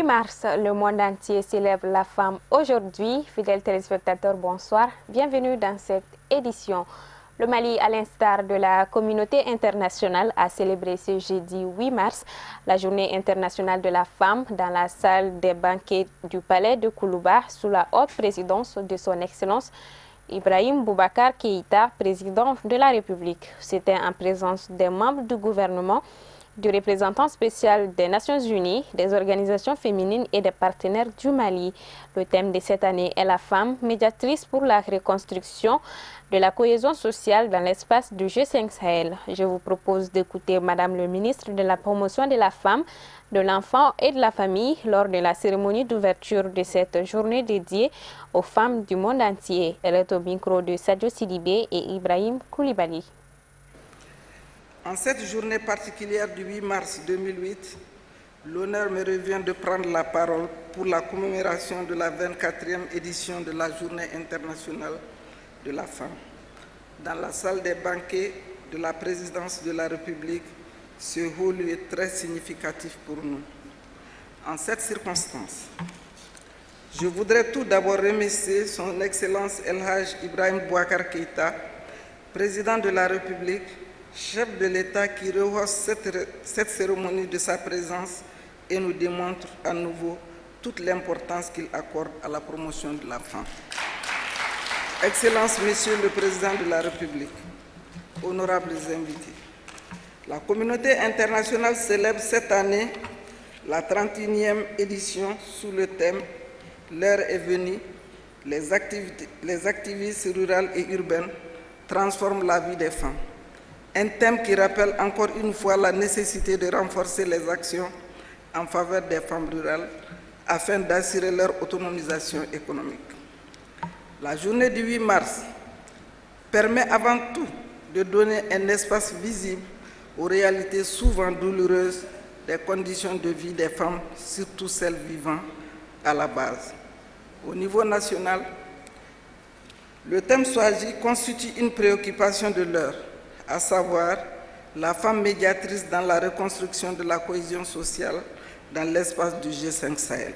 8 mars, le monde entier célèbre la femme aujourd'hui. Fidèles téléspectateurs, bonsoir. Bienvenue dans cette édition. Le Mali, à l'instar de la communauté internationale, a célébré ce jeudi 8 mars la journée internationale de la femme dans la salle des banquets du palais de Koulouba sous la haute présidence de son Excellence Ibrahim Boubacar Keïta, président de la République. C'était en présence des membres du gouvernement, du représentant spécial des Nations Unies, des organisations féminines et des partenaires du Mali. Le thème de cette année est la femme, médiatrice pour la reconstruction de la cohésion sociale dans l'espace du G5 Sahel. Je vous propose d'écouter Madame le ministre de la Promotion de la Femme, de l'Enfant et de la Famille lors de la cérémonie d'ouverture de cette journée dédiée aux femmes du monde entier. Elle est au micro de Sadio Sidibé et Ibrahim Koulibaly. En cette journée particulière du 8 mars 2008, l'honneur me revient de prendre la parole pour la commémoration de la 24e édition de la Journée internationale de la femme. Dans la salle des banquets de la présidence de la République, ce haut lieu est très significatif pour nous. En cette circonstance, je voudrais tout d'abord remercier son Excellence El Hadj Ibrahim Boubacar Keïta, président de la République, chef de l'État qui rehausse cette cérémonie de sa présence et nous démontre à nouveau toute l'importance qu'il accorde à la promotion de la femme. Excellence, Monsieur le Président de la République, honorables invités, la communauté internationale célèbre cette année la 31e édition sous le thème « L'heure est venue, les activistes rurales et urbaines transforment la vie des femmes ». Un thème qui rappelle encore une fois la nécessité de renforcer les actions en faveur des femmes rurales afin d'assurer leur autonomisation économique. La journée du 8 mars permet avant tout de donner un espace visible aux réalités souvent douloureuses des conditions de vie des femmes, surtout celles vivant à la base. Au niveau national, le thème choisi constitue une préoccupation de l'heure, à savoir la femme médiatrice dans la reconstruction de la cohésion sociale dans l'espace du G5 Sahel.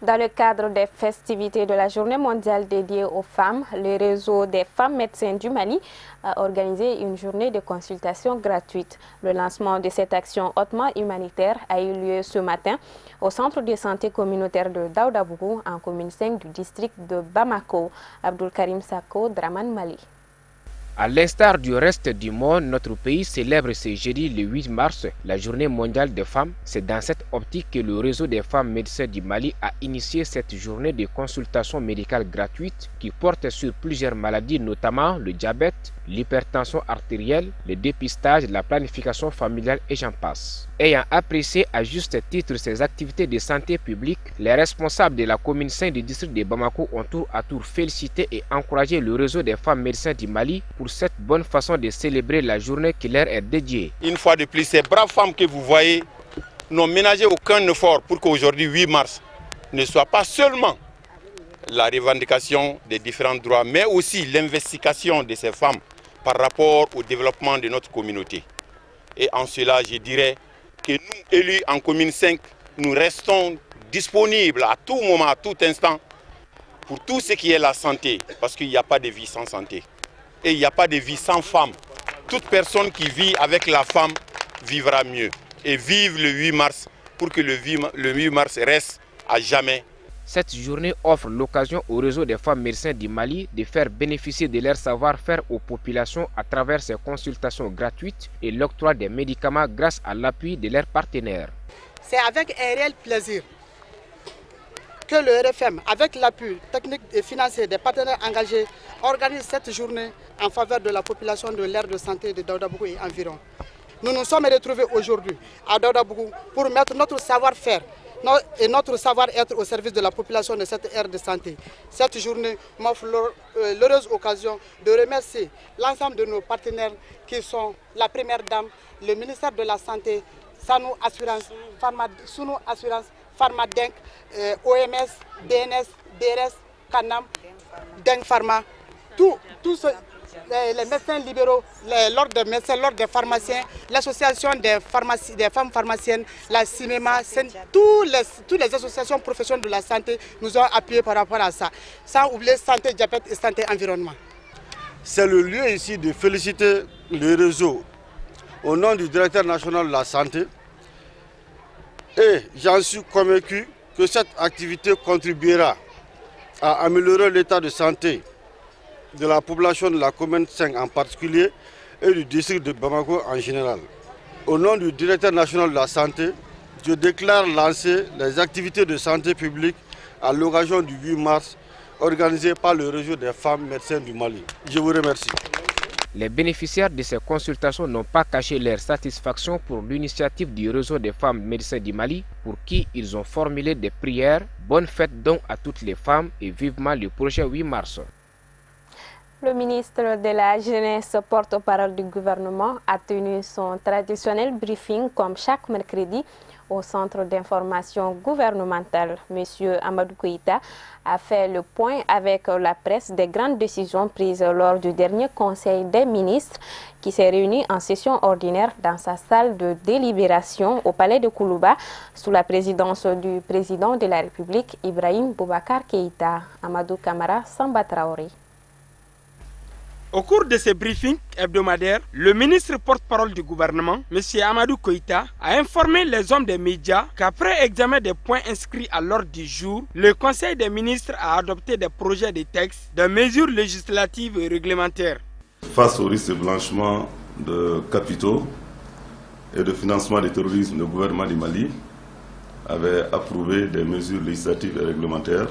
Dans le cadre des festivités de la Journée mondiale dédiée aux femmes, le réseau des femmes médecins du Mali a organisé une journée de consultation gratuite. Le lancement de cette action hautement humanitaire a eu lieu ce matin au centre de santé communautaire de Daoudabougou, en commune 5 du district de Bamako. Abdul Karim Sako, Draman Mali. À l'instar du reste du monde, notre pays célèbre ce jeudi le 8 mars la journée mondiale des femmes. C'est dans cette optique que le réseau des femmes médecins du Mali a initié cette journée de consultation médicale gratuite qui porte sur plusieurs maladies, notamment le diabète, l'hypertension artérielle, le dépistage, la planification familiale et j'en passe. Ayant apprécié à juste titre ces activités de santé publique, les responsables de la commune 5 du district de Bamako ont tour à tour félicité et encouragé le réseau des femmes médecins du Mali pour cette bonne façon de célébrer la journée qui leur est dédiée. Une fois de plus, ces braves femmes que vous voyez n'ont ménagé aucun effort pour qu'aujourd'hui, 8 mars, ne soit pas seulement la revendication des différents droits, mais aussi l'investigation de ces femmes par rapport au développement de notre communauté. Et en cela, je dirais que nous, élus en commune 5, nous restons disponibles à tout moment, à tout instant, pour tout ce qui est la santé, parce qu'il n'y a pas de vie sans santé. Et il n'y a pas de vie sans femme. Toute personne qui vit avec la femme vivra mieux. Et vive le 8 mars pour que le 8 mars reste à jamais. Cette journée offre l'occasion au réseau des femmes médecins du Mali de faire bénéficier de leur savoir-faire aux populations à travers ces consultations gratuites et l'octroi des médicaments grâce à l'appui de leurs partenaires. C'est avec un réel plaisir que le RFM, avec l'appui technique et financier des partenaires engagés, organise cette journée en faveur de la population de l'aire de santé de Daoudabougou et environ. Nous nous sommes retrouvés aujourd'hui à Daoudabougou pour mettre notre savoir-faire et notre savoir-être au service de la population de cette aire de santé. Cette journée m'offre l'heureuse occasion de remercier l'ensemble de nos partenaires qui sont la Première Dame, le ministère de la Santé, Sanou Assurance, Sounou Assurance, Pharmadenk, OMS, DNS, DRS, Canam, Deng Pharma, tous les médecins libéraux, l'ordre des médecins, l'ordre des pharmaciens, l'association des femmes pharmaciennes, la cinéma, toutes les associations professionnelles de la santé nous ont appuyés par rapport à ça. Sans oublier santé, diabète et santé environnement. C'est le lieu ici de féliciter le réseau au nom du directeur national de la santé. Et j'en suis convaincu que cette activité contribuera à améliorer l'état de santé de la population de la commune 5 en particulier et du district de Bamako en général. Au nom du directeur national de la santé, je déclare lancer les activités de santé publique à l'occasion du 8 mars organisées par le réseau des femmes médecins du Mali. Je vous remercie. Les bénéficiaires de ces consultations n'ont pas caché leur satisfaction pour l'initiative du réseau des femmes médecins du Mali, pour qui ils ont formulé des prières. Bonne fête donc à toutes les femmes et vivement le prochain 8 mars. Le ministre de la Jeunesse, porte-parole du gouvernement, a tenu son traditionnel briefing comme chaque mercredi au centre d'information gouvernementale. Monsieur Amadou Koïta a fait le point avec la presse des grandes décisions prises lors du dernier Conseil des ministres qui s'est réuni en session ordinaire dans sa salle de délibération au palais de Koulouba sous la présidence du président de la République, Ibrahim Boubacar Keïta. Amadou Kamara Samba Traoré. Au cours de ce briefing hebdomadaire, le ministre porte-parole du gouvernement, M. Amadou Koïta, a informé les hommes des médias qu'après examen des points inscrits à l'ordre du jour, le Conseil des ministres a adopté des projets de textes, des mesures législatives et réglementaires. Face au risque de blanchiment de capitaux et de financement du terrorisme, le gouvernement du Mali avait approuvé des mesures législatives et réglementaires.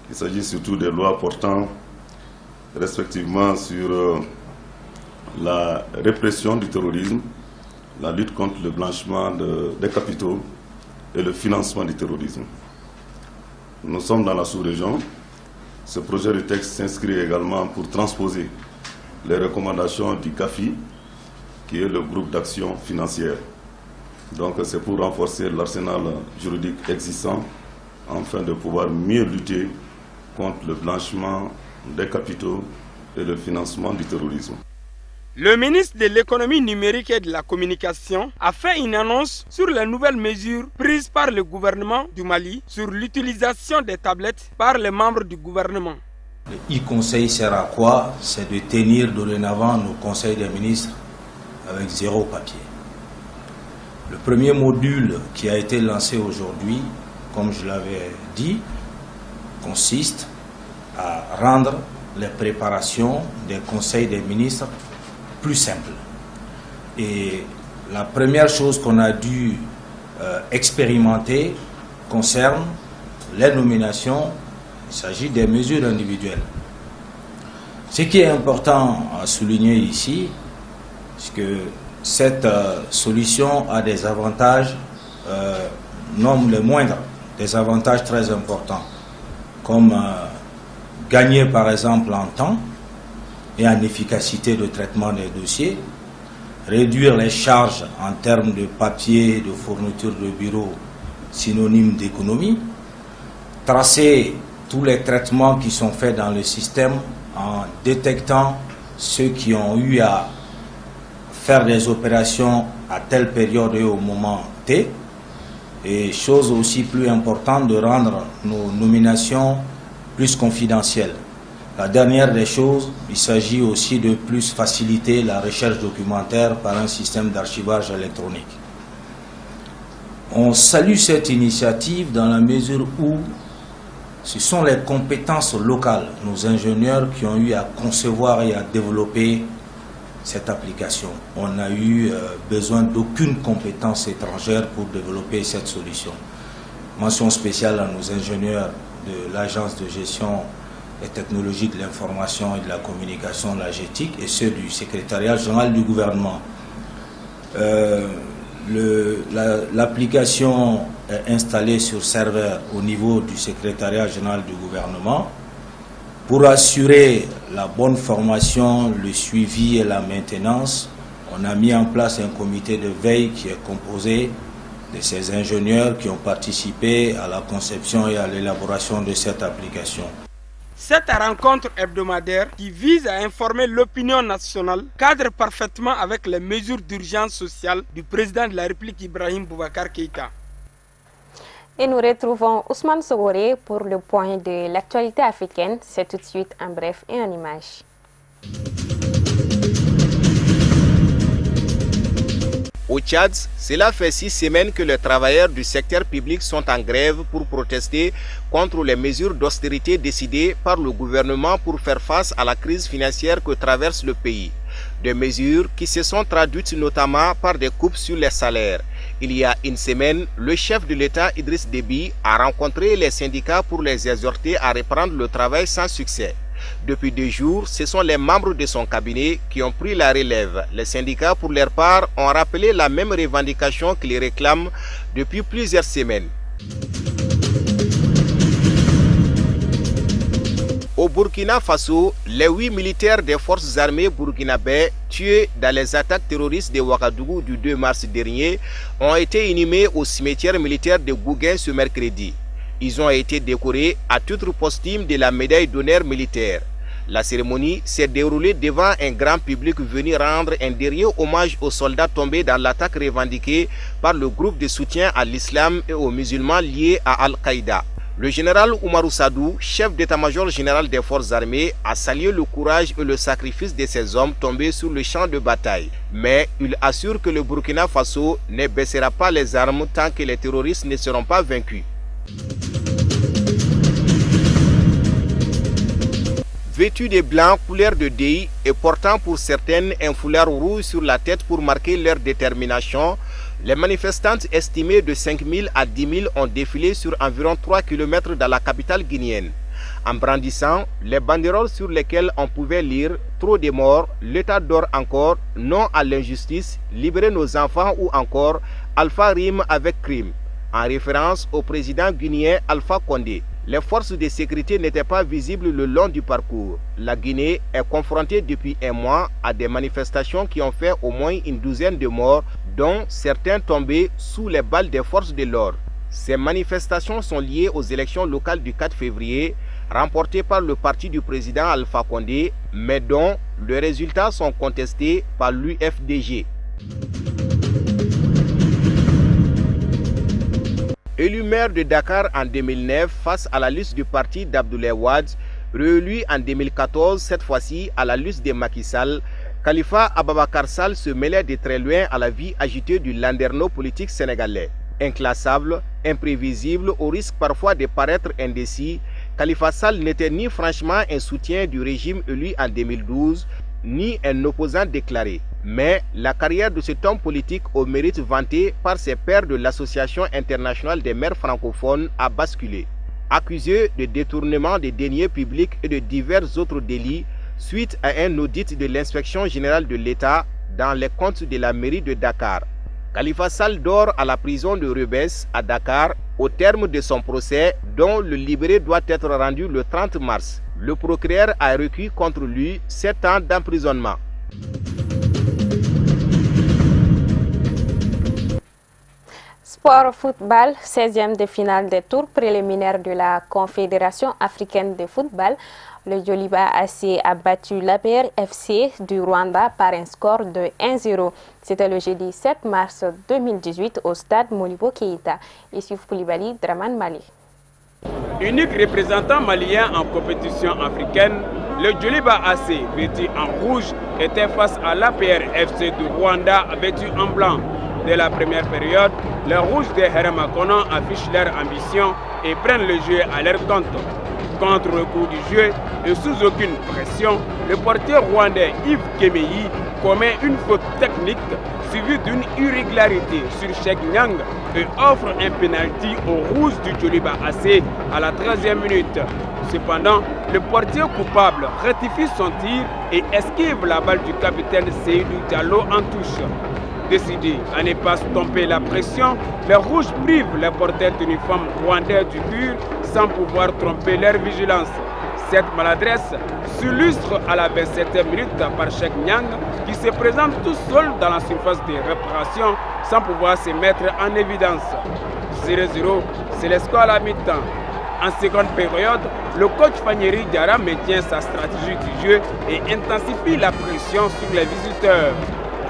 Il s'agit surtout des lois portant respectivement sur la répression du terrorisme, la lutte contre le blanchiment des capitaux et le financement du terrorisme. Nous sommes dans la sous-région. Ce projet de texte s'inscrit également pour transposer les recommandations du GAFI, qui est le groupe d'action financière. Donc c'est pour renforcer l'arsenal juridique existant afin de pouvoir mieux lutter contre le blanchiment des capitaux et le financement du terrorisme. Le ministre de l'économie numérique et de la communication a fait une annonce sur les nouvelles mesures prises par le gouvernement du Mali sur l'utilisation des tablettes par les membres du gouvernement. Le e-conseil sert à quoi? C'est de tenir dorénavant nos conseils des ministres avec zéro papier. Le premier module qui a été lancé aujourd'hui, comme je l'avais dit, consiste à rendre les préparations des conseils des ministres plus simples. Et la première chose qu'on a dû expérimenter concerne les nominations. Il s'agit des mesures individuelles. Ce qui est important à souligner ici, c'est que cette solution a des avantages, non les moindres, des avantages très importants, comme gagner par exemple en temps et en efficacité de traitement des dossiers, réduire les charges en termes de papier, de fourniture de bureau, synonyme d'économie, tracer tous les traitements qui sont faits dans le système en détectant ceux qui ont eu à faire des opérations à telle période et au moment T, et chose aussi plus importante, de rendre nos nominations plus confidentielles. La dernière des choses, il s'agit aussi de plus faciliter la recherche documentaire par un système d'archivage électronique. On salue cette initiative dans la mesure où ce sont les compétences locales, nos ingénieurs qui ont eu à concevoir et à développer cette application. On n'a eu besoin d'aucune compétence étrangère pour développer cette solution. Mention spéciale à nos ingénieurs de l'Agence de gestion et technologie de l'information et de la communication, la GETIC, et ceux du secrétariat général du gouvernement. L'application est installée sur serveur au niveau du secrétariat général du gouvernement. Pour assurer la bonne formation, le suivi et la maintenance, on a mis en place un comité de veille qui est composé de ces ingénieurs qui ont participé à la conception et à l'élaboration de cette application. Cette rencontre hebdomadaire qui vise à informer l'opinion nationale cadre parfaitement avec les mesures d'urgence sociale du président de la République Ibrahim Boubacar Keïta. Et nous retrouvons Ousmane Sogoré pour le point de l'actualité africaine. C'est tout de suite en bref et en images. Au Tchad, cela fait 6 semaines que les travailleurs du secteur public sont en grève pour protester contre les mesures d'austérité décidées par le gouvernement pour faire face à la crise financière que traverse le pays. Des mesures qui se sont traduites notamment par des coupes sur les salaires. Il y a une semaine, le chef de l'État Idriss Déby a rencontré les syndicats pour les exhorter à reprendre le travail sans succès. Depuis 2 jours, ce sont les membres de son cabinet qui ont pris la relève. Les syndicats, pour leur part, ont rappelé la même revendication qu'ils réclament depuis plusieurs semaines. Au Burkina Faso, les 8 militaires des forces armées burkinabè tués dans les attaques terroristes de Ouagadougou du 2 mars dernier ont été inhumés au cimetière militaire de Gouguin ce mercredi. Ils ont été décorés à titre posthume de la médaille d'honneur militaire. La cérémonie s'est déroulée devant un grand public venu rendre un dernier hommage aux soldats tombés dans l'attaque revendiquée par le groupe de soutien à l'islam et aux musulmans liés à Al-Qaïda. Le général Oumarou Sadou, chef d'état-major général des forces armées, a salué le courage et le sacrifice de ces hommes tombés sur le champ de bataille. Mais il assure que le Burkina Faso ne baissera pas les armes tant que les terroristes ne seront pas vaincus. Vêtus de blanc couleur de deuil et portant pour certaines un foulard rouge sur la tête pour marquer leur détermination, les manifestantes estimées de 5 000 à 10 000 ont défilé sur environ 3 km dans la capitale guinéenne. En brandissant les banderoles sur lesquelles on pouvait lire « Trop de morts, l'État dort encore, non à l'injustice, libérez nos enfants » ou encore « Alpha rime avec crime » en référence au président guinéen Alpha Condé. Les forces de sécurité n'étaient pas visibles le long du parcours. La Guinée est confrontée depuis un mois à des manifestations qui ont fait au moins une douzaine de morts, dont certains tombés sous les balles des forces de l'ordre. Ces manifestations sont liées aux élections locales du 4 février, remportées par le parti du président Alpha Condé, mais dont les résultats sont contestés par l'UFDG. Élu maire de Dakar en 2009 face à la liste du parti d'Abdoulaye Wade, réélu en 2014 cette fois-ci à la liste de Macky Sall, Khalifa Ababakar Sall se mêlait de très loin à la vie agitée du landerneau politique sénégalais. Inclassable, imprévisible, au risque parfois de paraître indécis, Khalifa Sall n'était ni franchement un soutien du régime élu en 2012, ni un opposant déclaré. Mais la carrière de cet homme politique au mérite vanté par ses pairs de l'Association internationale des maires francophones a basculé. Accusé de détournement des deniers publics et de divers autres délits suite à un audit de l'inspection générale de l'État dans les comptes de la mairie de Dakar. Khalifa Sall dort à la prison de Rebès à Dakar au terme de son procès dont le libéré doit être rendu le 30 mars. Le procureur a requis contre lui 7 ans d'emprisonnement. Sport football, 16e de finale des tours préliminaires de la Confédération africaine de football. Le Djoliba AC a battu l'APR FC du Rwanda par un score de 1-0. C'était le jeudi 7 mars 2018 au stade Modibo Keïta. Issouf Koulibaly, Draman Mali. Unique représentant malien en compétition africaine, le Djoliba AC, vêtu en rouge, était face à l'APR FC du Rwanda, vêtu en blanc. Dès la première période, les rouges de Heramakonon affichent leur ambition et prennent le jeu à leur compte. Contre le coup du jeu et sous aucune pression, le portier rwandais Yves Kemeyi commet une faute technique suivie d'une irrégularité sur Cheikh Nyang et offre un pénalty aux rouges du Djoliba AC à la 13e minute. Cependant, le portier coupable rectifie son tir et esquive la balle du capitaine Seydou Diallo en touche. Décidés à ne pas stomper la pression, les rouges privent les porteurs d'uniforme rwandais du but sans pouvoir tromper leur vigilance. Cette maladresse s'illustre à la 27e minute par Cheikh Nyang qui se présente tout seul dans la surface de réparation sans pouvoir se mettre en évidence. 0-0, c'est le score à la mi-temps. En seconde période, le coach Fanieri Diarra maintient sa stratégie du jeu et intensifie la pression sur les visiteurs.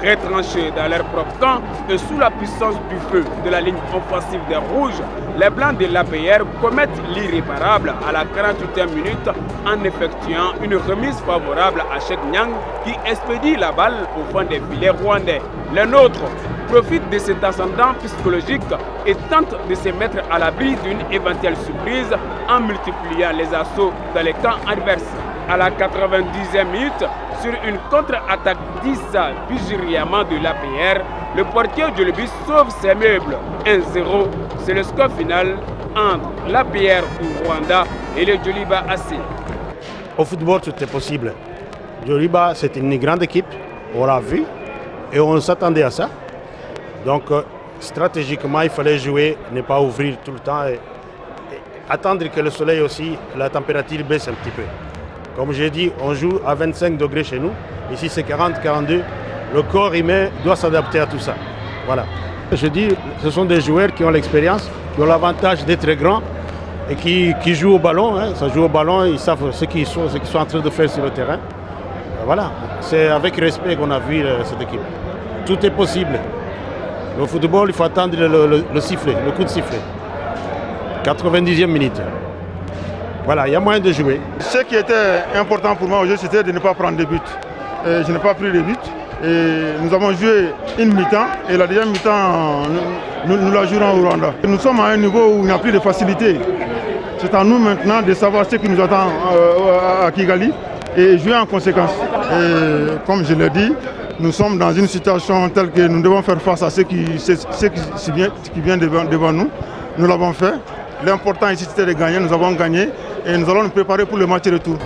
Retranchés dans leur propre camp et sous la puissance du feu de la ligne offensive des Rouges, les Blancs de l'APR commettent l'irréparable à la 48e minute en effectuant une remise favorable à Cheikh Nyang qui expédie la balle au fond des filets rwandais. Les nôtres profitent de cet ascendant psychologique et tentent de se mettre à l'abri d'une éventuelle surprise en multipliant les assauts dans les camps adverses. À la 90e minute, sur une contre-attaque 10 brillamment de l'APR, le portier de Djolobi sauve ses meubles. 1-0, c'est le score final entre l'APR du Rwanda et le Djoliba AC. Au football, tout est possible. Djoliba, c'est une grande équipe, on l'a vu, et on s'attendait à ça. Donc, stratégiquement, il fallait jouer, ne pas ouvrir tout le temps et attendre que le soleil aussi, la température baisse un petit peu. Comme j'ai dit, on joue à 25 degrés chez nous. Ici, c'est 40, 42. Le corps humain doit s'adapter à tout ça. Voilà. Je dis, ce sont des joueurs qui ont l'expérience, qui ont l'avantage d'être grands et qui jouent au ballon. Hein. Ça joue au ballon, ils savent ce qu'ils sont en train de faire sur le terrain. Voilà. C'est avec respect qu'on a vu cette équipe. Tout est possible. Le football, il faut attendre le sifflet, le coup de sifflet. 90e minute. Voilà, il y a moyen de jouer. Ce qui était important pour moi aujourd'hui, c'était de ne pas prendre de buts. Je n'ai pas pris de buts. Et nous avons joué une mi-temps et la deuxième mi-temps, nous la jouerons au Rwanda. Nous sommes à un niveau où il n'y a plus de facilité. C'est à nous maintenant de savoir ce qui nous attend à Kigali et jouer en conséquence. Et comme je l'ai dit, nous sommes dans une situation telle que nous devons faire face à ce qui vient devant nous. Nous l'avons fait. L'important ici c'était de gagner, nous avons gagné et nous allons nous préparer pour le match retour.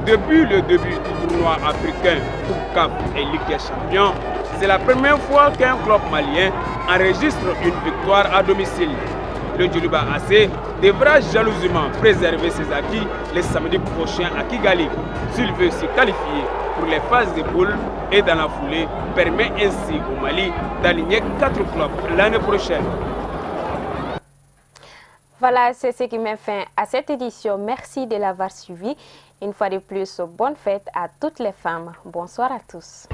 Depuis le début du tournoi africain Coupe CAF et Ligue des Champions, c'est la première fois qu'un club malien enregistre une victoire à domicile. Le Djoliba AC devra jalousement préserver ses acquis le samedi prochain à Kigali s'il veut se qualifier pour les phases de poules et dans la foulée permet ainsi au Mali d'aligner 4 clubs l'année prochaine. Voilà, c'est ce qui met fin à cette édition. Merci de l'avoir suivi. Une fois de plus, bonne fête à toutes les femmes. Bonsoir à tous.